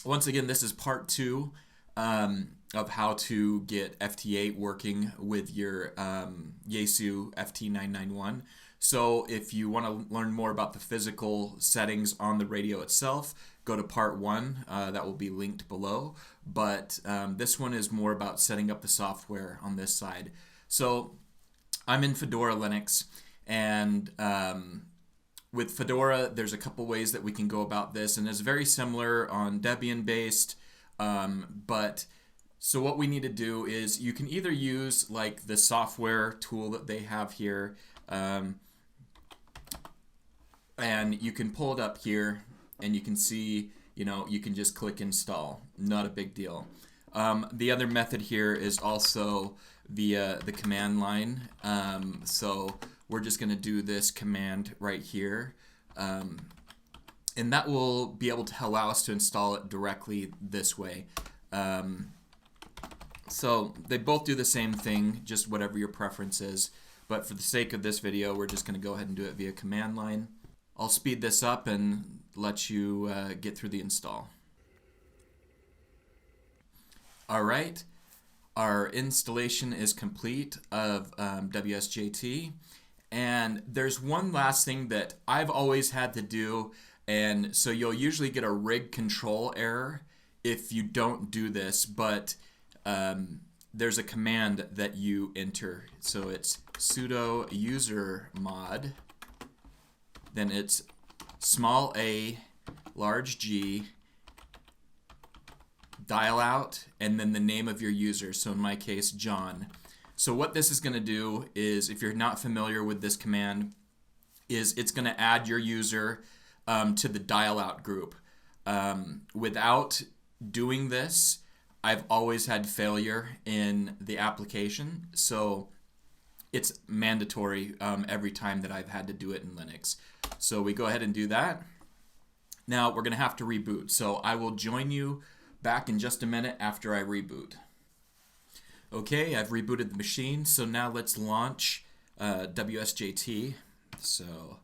once again, this is part 2 of how to get FT8 working with your Yaesu FT-991. So if you want to learn more about the physical settings on the radio itself, go to part 1. That will be linked below. But this one is more about setting up the software on this side. So I'm in Fedora Linux, and with Fedora, there's a couple ways that we can go about this, and it's very similar on Debian-based. So what we need to do is you can either use like the software tool that they have here, and you can pull it up here, and you can see, you can just click install. Not a big deal. The other method here is also via the command line. So we're just going to do this command right here. And that will be able to allow us to install it directly this way. So they both do the same thing, just whatever your preference is. But for the sake of this video, we're just going to go ahead and do it via command line. I'll speed this up and let you get through the install. All right, our installation is complete of WSJT. And there's one last thing that I've always had to do, and so you'll usually get a rig control error if you don't do this, but there's a command that you enter. So it's sudo user mod, then it's small a, large G, dial out, and then the name of your user. So in my case, John. So what this is going to do is, if you're not familiar with this command, is it's going to add your user to the dial out group. Without doing this, I've always had failure in the application. So it's mandatory every time that I've had to do it in Linux. So we go ahead and do that. Now we're going to have to reboot. So I will join you back in just a minute after I reboot. Okay, I've rebooted the machine, so now let's launch WSJT. So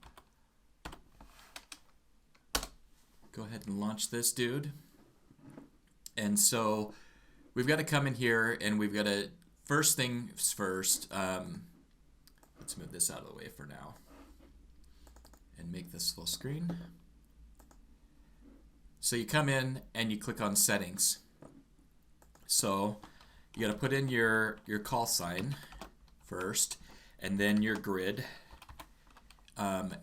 go ahead and launch this dude. And so we've got to come in here, and we've got to, first things first, let's move this out of the way for now and make this full screen. So you come in and you click on settings. So you got to put in your call sign first, and then your grid.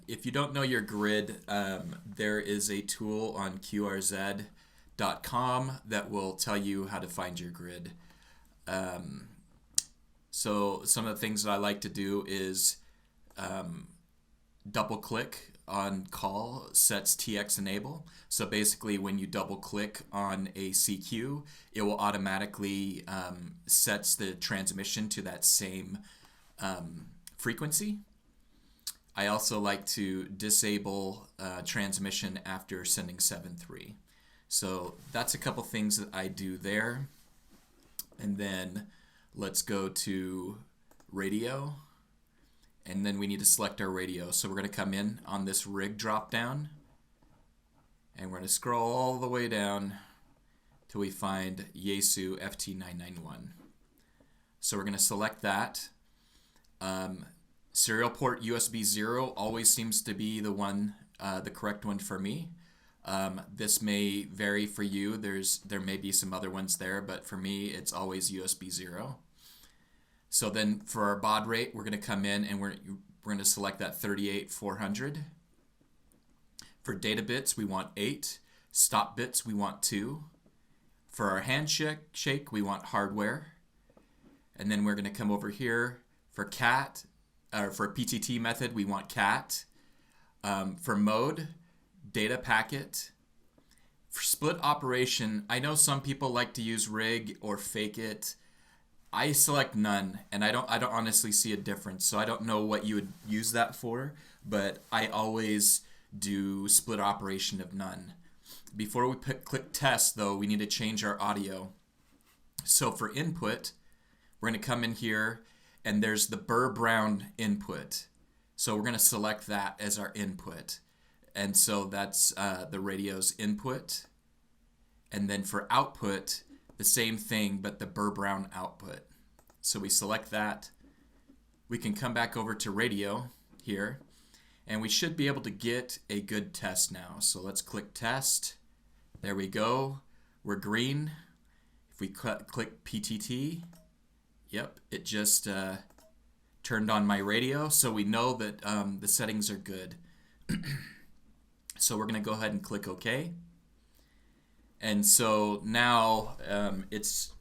If you don't know your grid, there is a tool on qrz.com that will tell you how to find your grid. So some of the things that I like to do is double click on call sets TX enable. So basically when you double click on a CQ, it will automatically sets the transmission to that same frequency. I also like to disable transmission after sending 7.3. So that's a couple things that I do there. And then let's go to radio. And then we need to select our radio. So we're going to come in on this rig drop down, and we're going to scroll all the way down till we find Yaesu FT-991. So we're going to select that. Serial port USB 0 always seems to be the one, the correct one for me. This may vary for you. There may be some other ones there, but for me, it's always USB 0. So then for our baud rate, we're going to come in and we're going to select that 38,400. For data bits, we want 8. Stop bits, we want 2. For our handshake, we want hardware. And then we're going to come over here for cat, or for PTT method, we want cat. For mode, data packet. For split operation, I know some people like to use rig or fake it. I select none, and I don't honestly see a difference, so I don't know what you would use that for, but I always do split operation of none. Before we click test, though, we need to change our audio. So for input, we're going to come in here, and there's the Burr-Brown input. So we're going to select that as our input. And so that's the radio's input. And then for output, the same thing, but the Burr Brown output. So we select that. We can come back over to radio here, and we should be able to get a good test now. So let's click test. There we go. We're green. If we click PTT, yep, it just turned on my radio, so we know that the settings are good. So we're going to go ahead and click OK. And so now it's,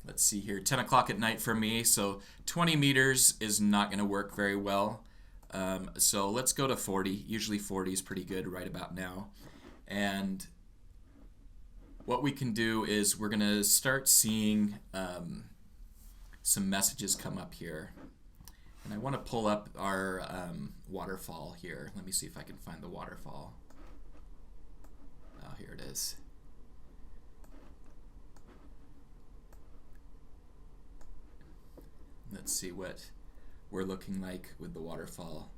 let's see here, 10 o'clock at night for me, so 20 meters is not going to work very well. So let's go to 40. Usually 40 is pretty good right about now. And what we can do is we're going to start seeing some messages come up here. And I want to pull up our waterfall here. Let me see if I can find the waterfall. Oh, here it is. Let's see what we're looking like with the waterfall.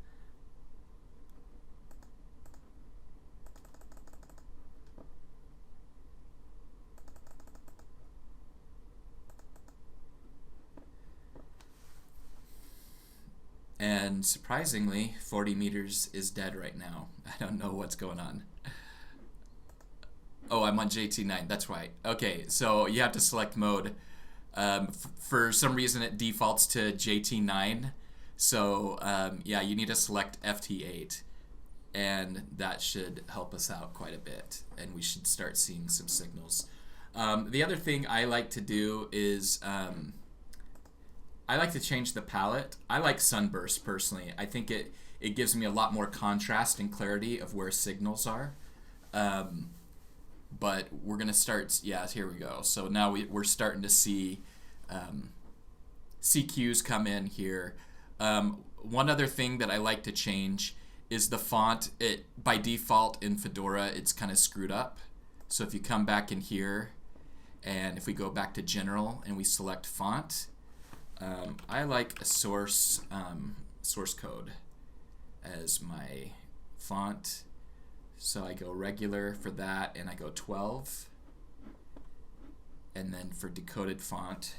And surprisingly, 40 meters is dead right now. I don't know what's going on. Oh, I'm on JT9, that's right. Okay, so you have to select mode. For some reason it defaults to JT9, so yeah, you need to select FT8, and that should help us out quite a bit, and we should start seeing some signals. The other thing I like to do is I like to change the palette. I like sunburst personally. I think it gives me a lot more contrast and clarity of where signals are. But we're gonna start, yeah, here we go. So now we're starting to see CQs come in here. One other thing that I like to change is the font. By default in Fedora, it's kind of screwed up. So if you come back in here, and if we go back to General and we select font, I like a source code as my font. So I go regular for that, and I go 12. And then for decoded font,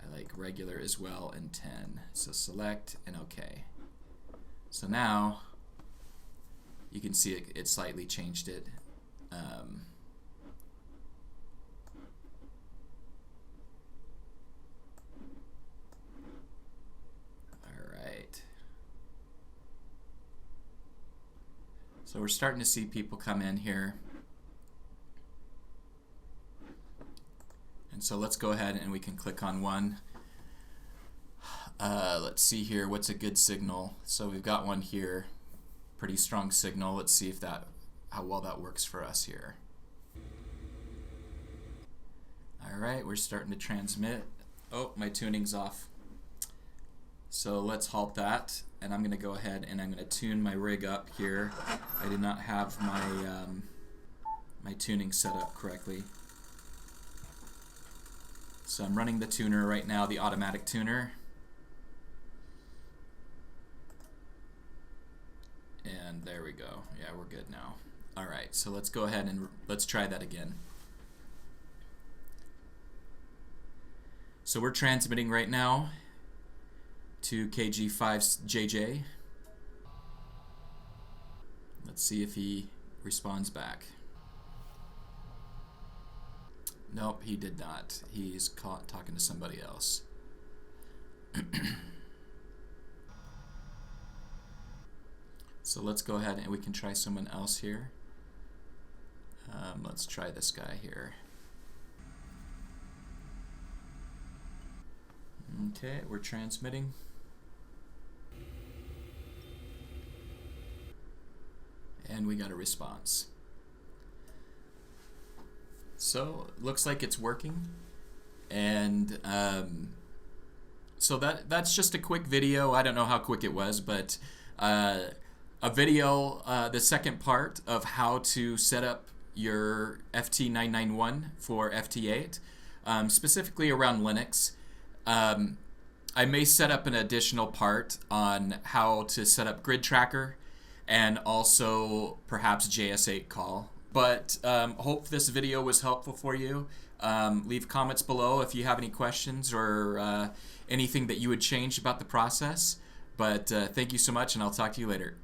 I like regular as well, and 10. So select and OK. So now you can see it slightly changed it. So we're starting to see people come in here. And so let's go ahead and we can click on one. Let's see here, what's a good signal? So we've got one here, pretty strong signal. Let's see if how well that works for us here. All right, we're starting to transmit. Oh, my tuning's off. So let's halt that, and I'm going to go ahead and I'm going to tune my rig up here. I did not have my my tuning set up correctly. So I'm running the tuner right now, the automatic tuner. And there we go. Yeah, we're good now. All right, so let's go ahead and let's try that again. So we're transmitting right now to KG5JJ. Let's see if he responds back. Nope, he did not. He's talking to somebody else. So let's go ahead and we can try someone else here. Let's try this guy here. Okay, we're transmitting. And we got a response. So looks like it's working. And so that's just a quick video. I don't know how quick it was, but a video, the second part of how to set up your FT-991 for FT8, specifically around Linux. I may set up an additional part on how to set up Grid Tracker, and also perhaps JS8 call. But hope this video was helpful for you. Leave comments below if you have any questions or anything that you would change about the process. But thank you so much, and I'll talk to you later.